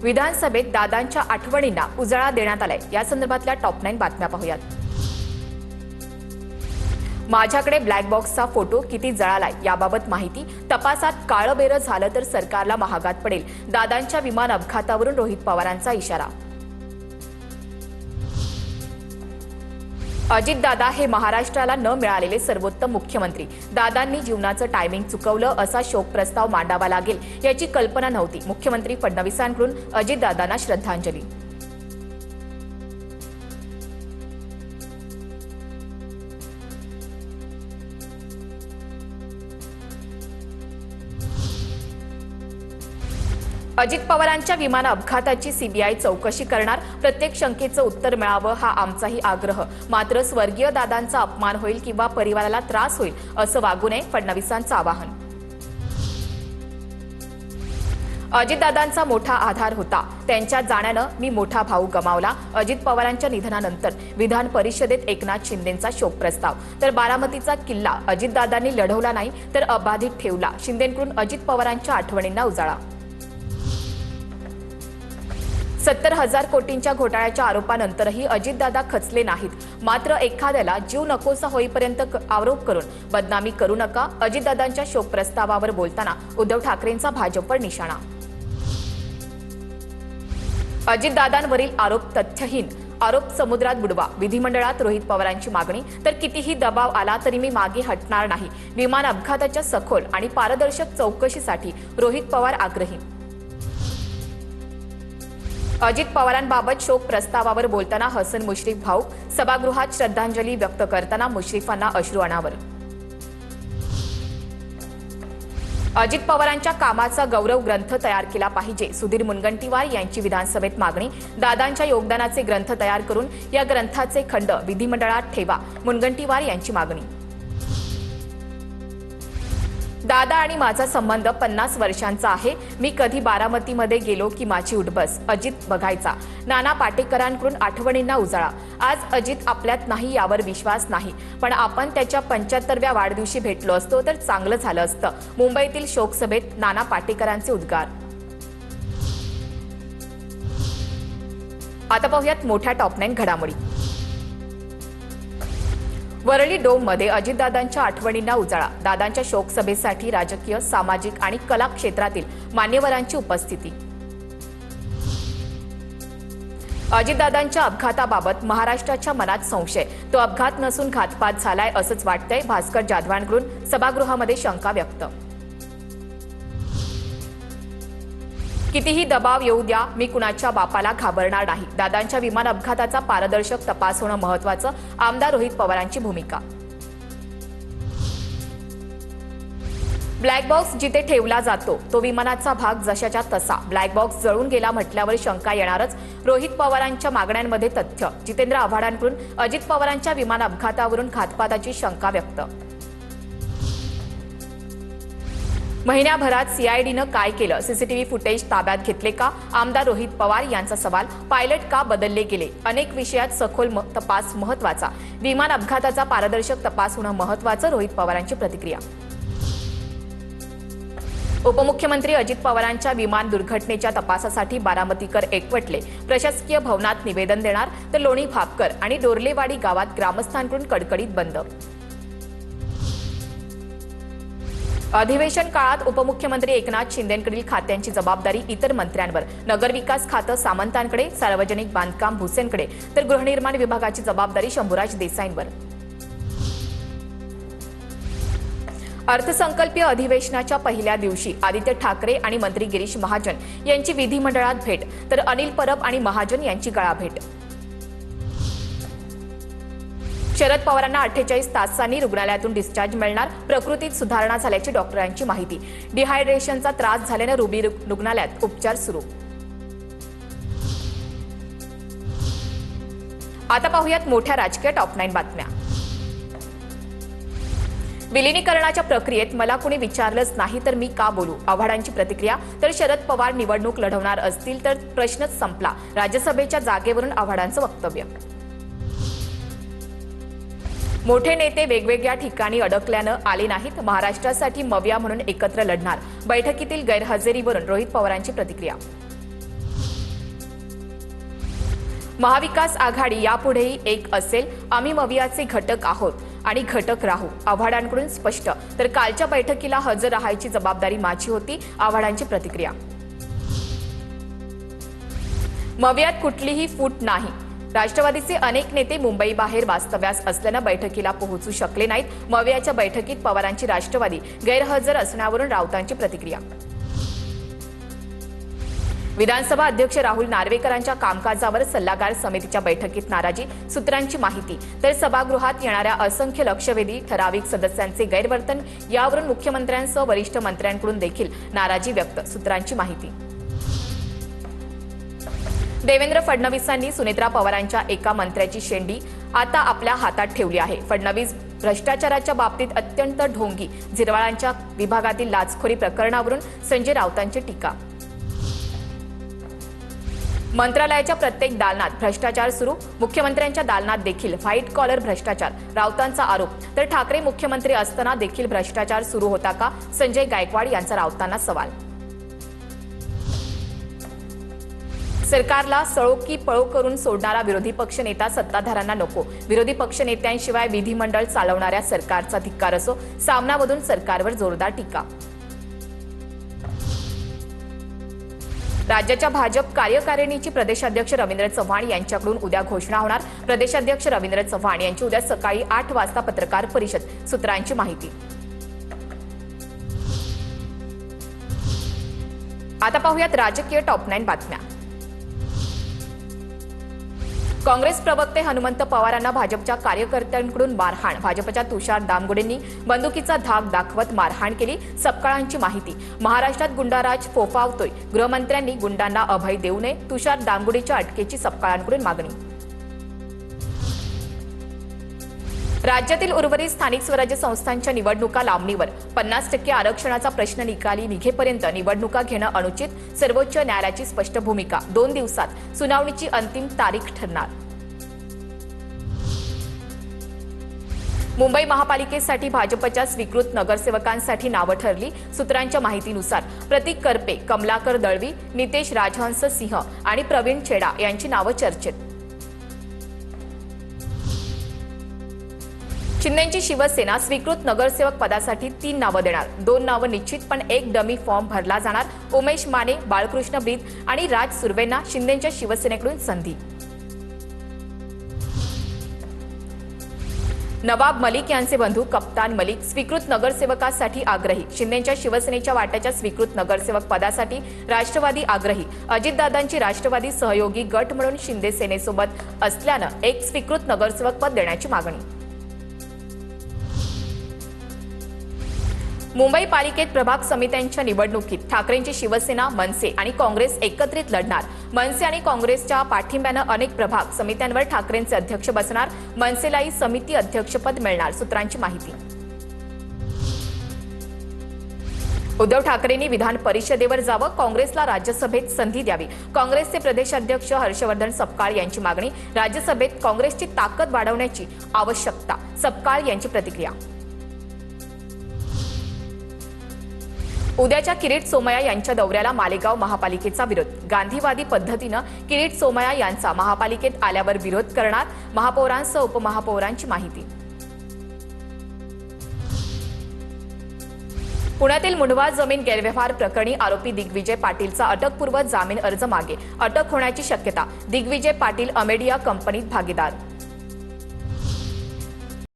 विधानसभेत दादांच्या आठवणींना उजाळा देण्यात आलाय। या संदर्भातल्या टॉप 9 बातम्या पाहूयात। माझ्याकडे ब्लॅक बॉक्सचा फोटो किती जळालाय याबाबत माहिती, तपासात काळबेरं झालं तर सरकारला महागात पडेल। दादांच्या विमान अपघातावरून रोहित पवारांचा इशारा। अजितदादा हे महाराष्ट्राला न मिळालेले सर्वोत्तम मुख्यमंत्री। दादांनी जीवनाचं टायमिंग चुकवलं असा शोक प्रस्ताव मांडावा लागेल याची कल्पना नव्हती। मुख्यमंत्री फडणवीसांकडून अजितदादांना श्रद्धांजली। अजित पवारांच्या विमान अपघाताची सीबीआय चौकशी करणार। प्रत्येक शंकेचं उत्तर मिळावं हा आमचाही आग्रह। मात्र स्वर्गीय दादांचा अपमान होईल किंवा परिवाराला त्रास होईल असं वागू नये, फडणवीसांचं आवाहन। अजितदादांचा मोठा आधार होता, त्यांच्या जाण्यानं मी मोठा भाऊ गमावला। अजित पवारांच्या निधनानंतर विधान परिषदेत एकनाथ शिंदेंचा शोक प्रस्ताव। तर बारामतीचा किल्ला अजितदादांनी लढवला नाही तर अबाधित ठेवला। शिंदेंकडून अजित पवारांच्या आठवणींना उजाळा। 70,000 कोटींच्या घोटाळ्याच्या आरोपानंतरही अजितदादा खचले नाहीत। मात्र एखाद्याला जीव नकोसा होईपर्यंत आरोप करून बदनामी करू नका। अजितदादांच्या शोक प्रस्तावावर बोलताना उद्धव ठाकरेंचा भाजपवर निशाणा। अजितदादांवरील आरोप तथ्यहीन, आरोप समुद्रात बुडवा। विधिमंडळात रोहित पवारांची मागणी, तर कितीही दबाव आला तरी मी मागे हटणार नाही। विमान अपघाताच्या सखोल आणि पारदर्शक चौकशीसाठी रोहित पवार आग्रही। अजित पवारांबाबत शोक प्रस्तावावर बोलताना हसन मुश्रीफ भाऊक। सभागृहात श्रद्धांजली व्यक्त करताना मुश्रीफांना अश्रू अनावर। अजित पवारांच्या कामाचा गौरव ग्रंथ तयार केला पाहिजे, सुधीर मुनगंटीवार यांची विधानसभेत मागणी। दादांच्या योगदानाचे ग्रंथ तयार करून या ग्रंथाचे खंड विधिमंडळात ठेवा, मुनगंटीवार यांची मागणी। दादा आणि माझा संबंध 50 वर्षांचा आहे। मी कधी बारामतीमध्ये गेलो की माझी उठबस अजित बघायचा। नाना पाटेकरांकडून आठवणींना उजाळा। आज अजित आपल्यात नाही यावर विश्वास नाही, पण आपण त्याच्या 75व्या वाढदिवशी भेटलो असतो तर चांगलं झालं असतं। मुंबईतील शोकसभेत नाना पाटेकरांचे उद्गार। आता पाहूयात मोठ्या टॉप 9 घडामोडी। वरळी डोममध्ये अजितदादांच्या आठवणींना उजाळा। दादांच्या शोकसभेसाठी राजकीय, सामाजिक आणि कला क्षेत्रातील मान्यवरांची उपस्थिती। अजितदादांच्या अपघाताबाबत महाराष्ट्राच्या मनात संशय, तो अपघात नसून घातपात झालाय असंच वाटतंय। भास्कर जाधवांकडून सभागृहामध्ये शंका व्यक्त। कितीही दबाव येऊ द्या, मी कुणाच्या बापाला घाबरणार नाही। दादांच्या विमान अपघाताचा पारदर्शक तपास होणं महत्त्वाचं, आमदार रोहित पवारांची भूमिका। ब्लॅक बॉक्स जिथे ठेवला जातो तो विमानाचा भाग जशाच्या तसा। ब्लॅक बॉक्स जळून गेला म्हटल्यावर शंका येणारच। रोहित पवारांच्या मागण्यांमध्ये तथ्य। जितेंद्र आव्हाडांकडून अजित पवारांच्या विमान अपघातावरून घातपाताची शंका व्यक्त। महिन्याभरात सीआयडीनं काय केलं? सीसीटीव्ही फुटेज ताब्यात घेतले का? आमदार रोहित पवार यांचा सवाल। पायलट का बदलले गेले? अनेक विषयात सखोल तपास महत्त्वाचा। विमान अपघाताचा पारदर्शक तपास होणं महत्त्वाचं, रोहित पवारांची प्रतिक्रिया। उपमुख्यमंत्री अजित पवारांच्या विमान दुर्घटनेच्या तपासासाठी बारामतीकर एकवटले। प्रशासकीय भवनात निवेदन देणार, तर लोणी भापकर आणि डोरलेवाडी गावात ग्रामस्थांकडून कडकडीत बंद। अधिवेशन काळात उपमुख्यमंत्री एकनाथ शिंदेंकडील खात्यांची जबाबदारी इतर मंत्र्यांवर। नगरविकास खातं सामंतांकडे, सार्वजनिक बांधकाम भुसेंकडे, तर गृहनिर्माण विभागाची जबाबदारी शंभूराज देसाईंवर। अर्थसंकल्पीय अधिवेशनाच्या पहिल्या दिवशी आदित्य ठाकरे आणि मंत्री गिरीश महाजन यांची विधिमंडळात भेट, तर अनिल परब आणि महाजन यांची गळाभेट। शरद पवारांना 48 तासांनी रुग्णालयातून डिस्चार्ज मिळणार। प्रकृतीत सुधारणा झाल्याची डॉक्टरांची माहिती। डिहायड्रेशनचा त्रास झाल्यानं रुबी रुग्णालयात उपचार सुरू। आता पाहूयात मोठ्या राजकीय टॉप 9 बातम्या। विलिनीकरणाच्या प्रक्रियेत मला कुणी विचारलंच नाही तर मी का बोलू? आव्हाडांची प्रतिक्रिया। तर शरद पवार निवडणूक लढवणार असतील तर प्रश्नच संपला। राज्यसभेच्या जागेवरून आव्हाडांचं वक्तव्य। मोठे नेते वेगवेगळ्या ठिकाणी अडकल्यानं आले नाहीत, महाराष्ट्रासाठी मविया म्हणून एकत्र लढणार। बैठकीतील गैरहजेरीवरून रोहित पवारांची प्रतिक्रिया। महाविकास आघाडी यापुढेही एक असेल. आम्ही मवियाचे घटक आहोत आणि घटक राहू. आव्हाडांकडून स्पष्ट. तर कालच्या बैठकीला हजर राहायची जबाबदारी माझी होती. आव्हाडांची प्रतिक्रिया. मवियात कुठलीही फूट नाही. राष्ट्रवादीचे अनेक नेते मुंबई बाहेर वास्तव्यास असल्यानं बैठकीला पोहोचू शकले नाहीत. मवियाच्या बैठकीत पवारांची राष्ट्रवादी गैरहजर असण्यावरून राऊतांची प्रतिक्रिया. विधानसभा अध्यक्ष राहुल नार्वेकरांच्या कामकाजावर सल्लागार समितीच्या बैठकीत नाराजी. सूत्रांची माहिती. तर सभागृहात येणाऱ्या असंख्य लक्षवेधी ठराविक सदस्यांचे गैरवर्तन यावरून मुख्यमंत्र्यांसह वरिष्ठ मंत्र्यांकडून देखील नाराजी व्यक्त. सूत्रांची माहिती. देवेंद्र फडणवीसांनी सुनेत्रा पवारांच्या एका मंत्र्याची शेंडी आता आपल्या हातात ठेवली आहे. फडणवीस भ्रष्टाचाराच्या बाबतीत अत्यंत ढोंगी. झिरवाळांच्या विभागातील लाचखोरी प्रकरणावरून संजय राऊतांची टीका. मंत्रालयाच्या प्रत्येक दालनात भ्रष्टाचार सुरू. मुख्यमंत्र्यांच्या दालनात देखील व्हाईट कॉलर भ्रष्टाचार. राऊतांचा आरोप. तर ठाकरे मुख्यमंत्री असताना देखील भ्रष्टाचार सुरू होता का? संजय गायकवाड यांचा राऊतांना सवाल. सरकारला सळो की पळो करून सोडणारा विरोधी पक्ष नेता सत्ताधाऱ्यांना नको. विरोधी पक्ष नेत्यांशिवाय विधिमंडळ चालवणाऱ्या सरकारचा धिक्कार असो. सामनामधून सरकारवर जोरदार टीका. राज्याच्या भाजप कार्यकारिणीची प्रदेशाध्यक्ष रवींद्र चव्हाण यांच्याकडून उद्या घोषणा होणार. प्रदेशाध्यक्ष रवींद्र चव्हाण यांची उद्या सकाळी 8 वाजता पत्रकार परिषद. सूत्रांची माहिती. आता पाहूयात राजकीय टॉप 9 बातम्या. काँग्रेस प्रवक्ते हनुमंत पवारांना भाजपच्या कार्यकर्त्यांकडून मारहाण. भाजपच्या तुषार दामगुडेंनी बंदुकीचा धाक दाखवत मारहाण केली. सपकाळांची माहिती. महाराष्ट्रात गुंडाराज फोफावतोय. गृहमंत्र्यांनी गुंडांना अभय देऊ नये. तुषार दामगुडेच्या अटकेची सपकाळांकडून मागणी. राज्यातील उर्वरित स्थानिक स्वराज्य संस्थांच्या निवडणुका लांबणीवर. 50% आरक्षणाचा प्रश्न निकाली निघेपर्यंत निवडणुका घेणं अनुचित. सर्वोच्च न्यायालयाची स्पष्ट भूमिका. 2 दिवसात सुनावणीची अंतिम तारीख ठरणार. मुंबई महापालिकेसाठी भाजपच्या स्वीकृत नगरसेवकांसाठी नावं ठरली. सूत्रांच्या माहितीनुसार प्रतीक करपे, कमलाकर दळवी, नितेश राजहंस सिंह आणि प्रवीण छेडा यांची नावं चर्चेत. शिंदेची शिवसेना स्वीकृत नगरसेवक पदासाठी 3 नावं देणार. 2 नावं निश्चित पण 1 डमी फॉर्म भरला जाणार. उमेश माने, बाळकृष्ण ब्रीद आणि राज सुर्वेंना शिंदेच्या शिवसेनेकडून संधी. नवाब मलिक यांचे बंधू कप्तान मलिक स्वीकृत नगरसेवकासाठी आग्रही. शिंदेच्या शिवसेनेच्या वाट्याच्या स्वीकृत नगरसेवक पदासाठी राष्ट्रवादी आग्रही. अजितदादांची राष्ट्रवादी सहयोगी गट म्हणून शिंदे सेनेसोबत असल्यानं 1 स्वीकृत नगरसेवक पद देण्याची मागणी. मुंबई पालिकेत प्रभाग समित्यांच्या निवडणुकीत ठाकरेंची शिवसेना, मनसे आणि काँग्रेस एकत्रित लढणार. मनसे आणि काँग्रेसच्या पाठिंब्यानं अनेक प्रभाग समित्यांवर ठाकरेंचे अध्यक्ष बसणार. मनसेलाही समिती अध्यक्षपद मिळणार. सूत्रांची माहिती. उद्धव ठाकरेंनी विधान परिषदेवर जावं. काँग्रेसला राज्यसभेत संधी द्यावी. काँग्रेसचे प्रदेशाध्यक्ष हर्षवर्धन सपकाळ यांची मागणी. राज्यसभेत काँग्रेसची ताकद वाढवण्याची आवश्यकता. सपकाळ यांची प्रतिक्रिया. उद्याच्या किरीट सोमय्या यांच्या दौऱ्याला मालेगाव महापालिकेचा विरोध. गांधीवादी पद्धतीनं किरीट सोमय्या यांचा महापालिकेत आल्यावर विरोध करणार. महापौरांसह उपमहापौरांची माहिती. पुण्यातील मुंढवा जमीन गैरव्यवहार प्रकरणी आरोपी दिग्विजय पाटीलचा अटकपूर्व जामीन अर्ज मागे. अटक होण्याची शक्यता. दिग्विजय पाटील अमेडिया कंपनीत भागीदार.